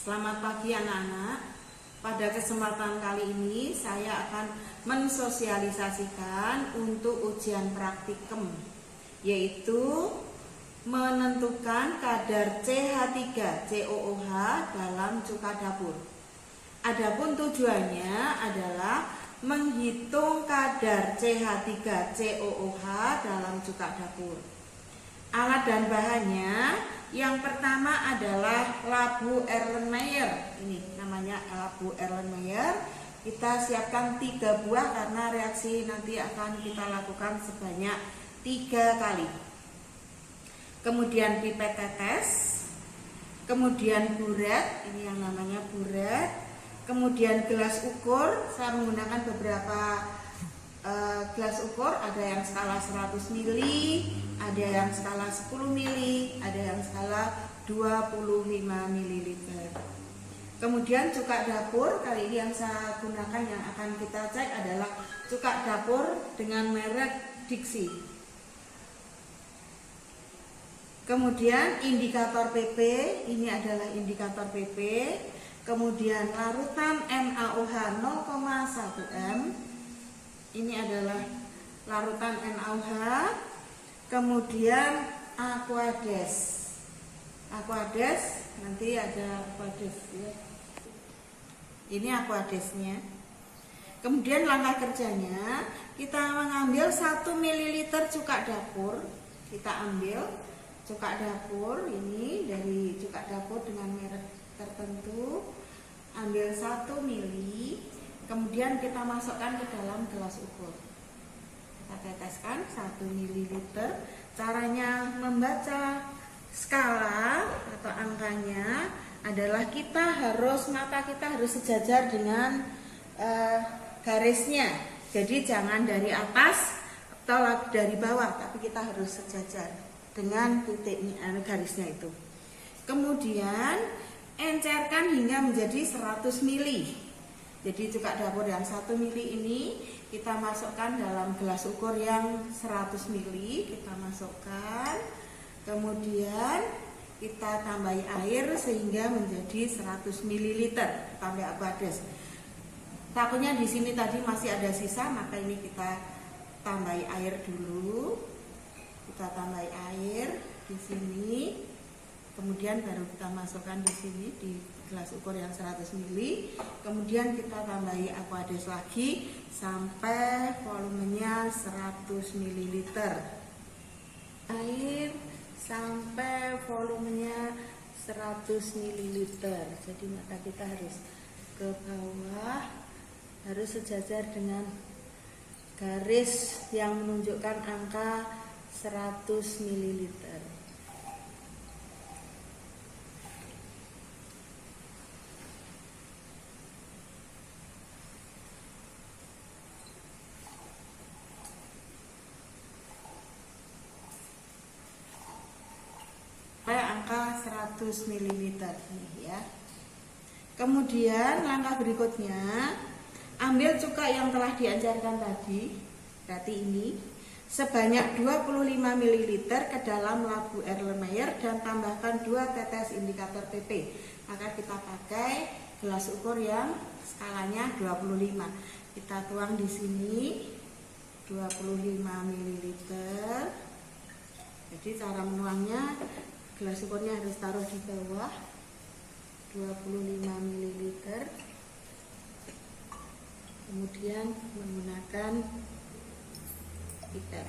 Selamat pagi anak-anak. Pada kesempatan kali ini saya akan mensosialisasikan untuk ujian praktikum, yaitu menentukan kadar CH3COOH dalam cuka dapur. Adapun tujuannya adalah menghitung kadar CH3COOH dalam cuka dapur. Alat dan bahannya, yang pertama adalah labu Erlenmeyer. Ini namanya labu Erlenmeyer. Kita siapkan 3 buah karena reaksi nanti akan kita lakukan sebanyak 3 kali. Kemudian pipet tetes, kemudian buret, ini yang namanya buret. Kemudian gelas ukur, saya menggunakan beberapa gelas ukur, ada yang skala 100 ml, ada yang skala 10 ml, ada yang skala 25 ml. Kemudian cuka dapur, kali ini yang saya gunakan yang akan kita cek adalah cuka dapur dengan merek Dixi. Kemudian indikator PP, ini adalah indikator PP. Kemudian larutan NaOH 0,1 m. Ini adalah larutan NaOH. Kemudian Aquades. Aquades, nanti ada Aquades ya. Ini Aquadesnya. Kemudian langkah kerjanya, kita mengambil 1 ml cuka dapur. Kita ambil cuka dapur ini dari cuka dapur dengan merek tertentu. Ambil 1 ml. Kemudian kita masukkan ke dalam gelas ukur. Kita teteskan 1 ml. Caranya membaca skala atau angkanya adalah mata kita harus sejajar dengan garisnya. Jadi jangan dari atas atau dari bawah, tapi kita harus sejajar dengan titiknya, garisnya itu. Kemudian encerkan hingga menjadi 100 ml. Jadi cuka dapur yang 1 ml ini kita masukkan dalam gelas ukur yang 100 ml. Kita masukkan, kemudian kita tambahi air sehingga menjadi 100 ml. Tambah Aquades. Takutnya di sini tadi masih ada sisa, maka ini kita tambahi air dulu. Kita tambahi air di sini. Kemudian baru kita masukkan di sini di gelas ukur yang 100 ml. Kemudian kita tambahi Aquades lagi sampai volumenya 100 ml. Air sampai volumenya 100 ml. Jadi mata kita harus ke bawah, harus sejajar dengan garis yang menunjukkan angka 100 ml. Angka 100 ml nih ya. Kemudian langkah berikutnya, ambil cuka yang telah diencerkan tadi, berarti ini sebanyak 25 ml ke dalam labu Erlenmeyer dan tambahkan 2 tetes indikator PP. Maka kita pakai gelas ukur yang skalanya 25. Kita tuang di sini 25 ml. Jadi cara menuangnya, gelas ukurnya harus taruh di bawah 25 ml. Kemudian menggunakan pipet.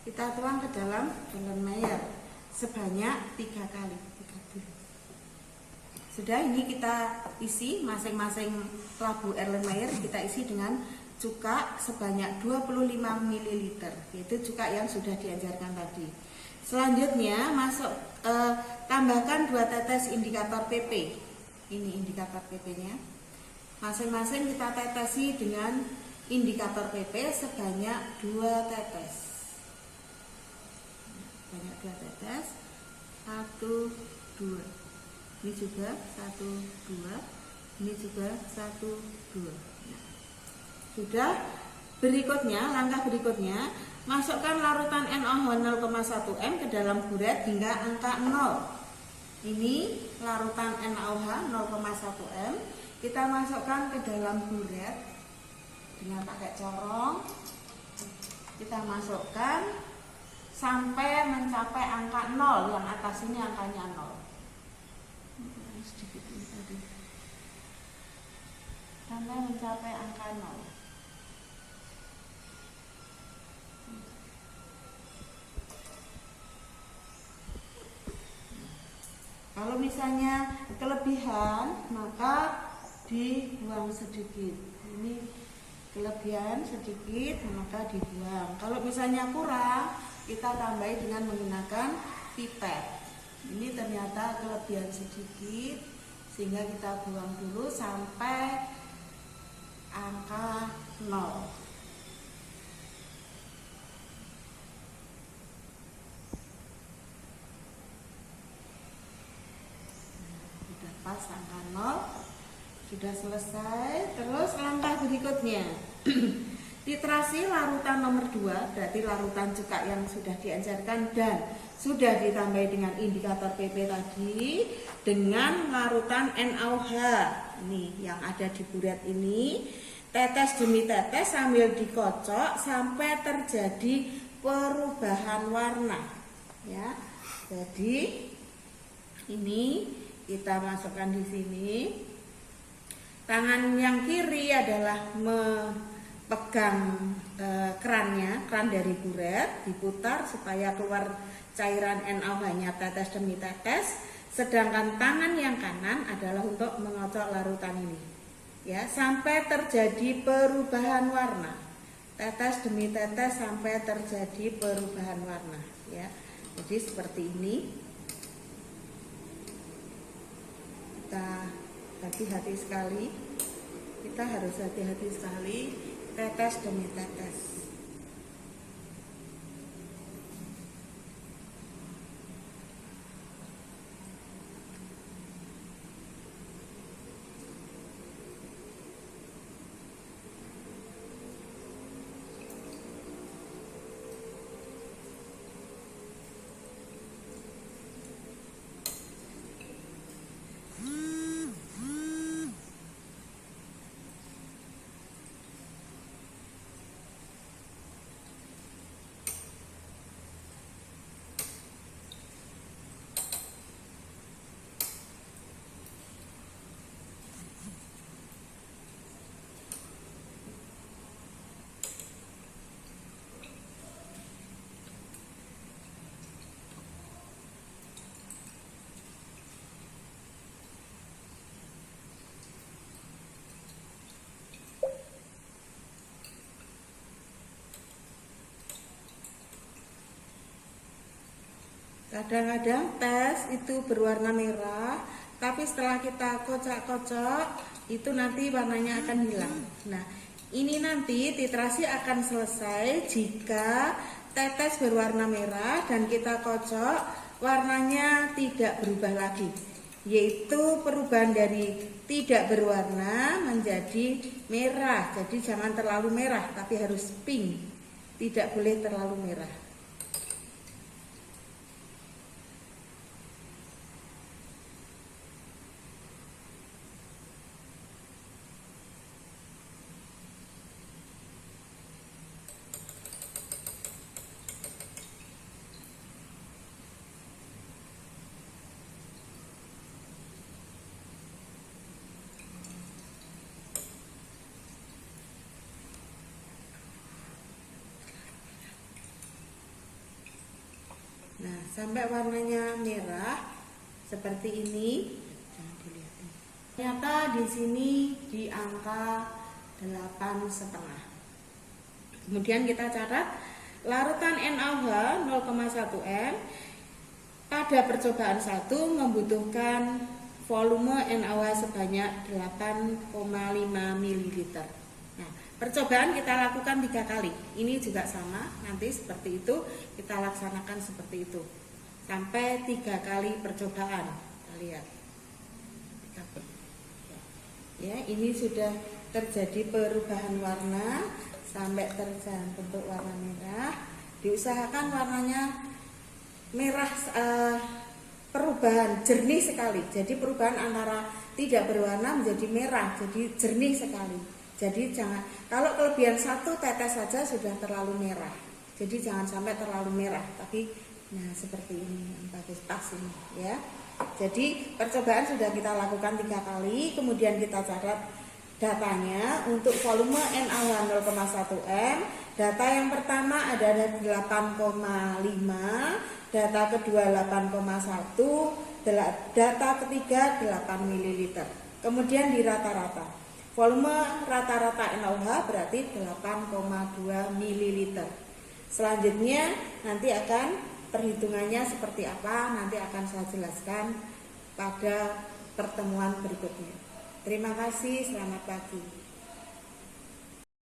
Kita tuang ke dalam Erlenmeyer sebanyak 3 kali. Sudah, ini kita isi masing-masing labu Erlenmeyer, kita isi dengan cuka sebanyak 25 ml, yaitu cuka yang sudah diencerkan tadi. Selanjutnya tambahkan 2 tetes indikator PP. Ini indikator PP-nya. Masing-masing kita tetesi dengan indikator PP sebanyak 2 tetes. Banyak 2 tetes. 1, 2. Ini juga 1, 2. Ini juga 1, 2. Nah, Sudah. Berikutnya, langkah berikutnya, masukkan larutan NaOH 0,1 m ke dalam buret hingga angka 0. Ini larutan NaOH 0,1 m. Kita masukkan ke dalam buret dengan pakai corong. Kita masukkan sampai mencapai angka 0. Yang atas ini angkanya 0. Sedikit ini tadi. Sampai mencapai angka 0. Kalau misalnya kelebihan, maka dibuang sedikit. Ini kelebihan sedikit, maka dibuang. Kalau misalnya kurang, kita tambahi dengan menggunakan pipet. Ini ternyata kelebihan sedikit, sehingga kita buang dulu sampai angka 0. Pas angka 0 sudah selesai. Terus langkah berikutnya titrasi larutan nomor 2, berarti larutan cuka yang sudah diencerkan dan sudah ditambah dengan indikator PP tadi dengan larutan NaOH ini yang ada di buret ini, tetes demi tetes sambil dikocok sampai terjadi perubahan warna ya. Jadi ini kita masukkan di sini. Tangan yang kiri adalah memegang kerannya, keran dari buret, diputar supaya keluar cairan NaOH-nya tetes demi tetes. Sedangkan tangan yang kanan adalah untuk mengocok larutan ini, ya, sampai terjadi perubahan warna. Tetes demi tetes sampai terjadi perubahan warna, ya. Jadi seperti ini. Kita hati-hati sekali, kita harus hati-hati sekali, tetes demi tetes. Kadang-kadang tes itu berwarna merah, tapi setelah kita kocok-kocok itu nanti warnanya akan hilang. Nah, ini nanti titrasi akan selesai jika tetes berwarna merah dan kita kocok warnanya tidak berubah lagi, yaitu perubahan dari tidak berwarna menjadi merah. Jadi jangan terlalu merah, tapi harus pink, tidak boleh terlalu merah. Nah, sampai warnanya merah seperti ini. Jangan dilihat. Ternyata di sini di angka 8,5. Kemudian kita catat larutan NaOH 0,1 m pada percobaan 1 membutuhkan volume NaOH sebanyak 8,5 ml. Percobaan kita lakukan 3 kali. Ini juga sama, nanti seperti itu kita laksanakan seperti itu sampai 3 kali percobaan. Kita lihat. Ya, ini sudah terjadi perubahan warna sampai terbentuk warna merah. Diusahakan warnanya merah, perubahan jernih sekali. Jadi perubahan antara tidak berwarna menjadi merah, jadi jernih sekali. Jadi jangan, kalau kelebihan 1 tetes saja sudah terlalu merah. Jadi jangan sampai terlalu merah, tapi nah seperti ini yang bagus pas ini ya. Jadi percobaan sudah kita lakukan 3 kali, kemudian kita catat datanya. Untuk volume NaOH 0,1 M, data yang pertama adalah 8,5, data kedua 8,1, data ketiga 8 ml. Kemudian di rata-rata, volume rata-rata NaOH berarti 8,2 ml. Selanjutnya nanti akan perhitungannya seperti apa, nanti akan saya jelaskan pada pertemuan berikutnya. Terima kasih, selamat pagi.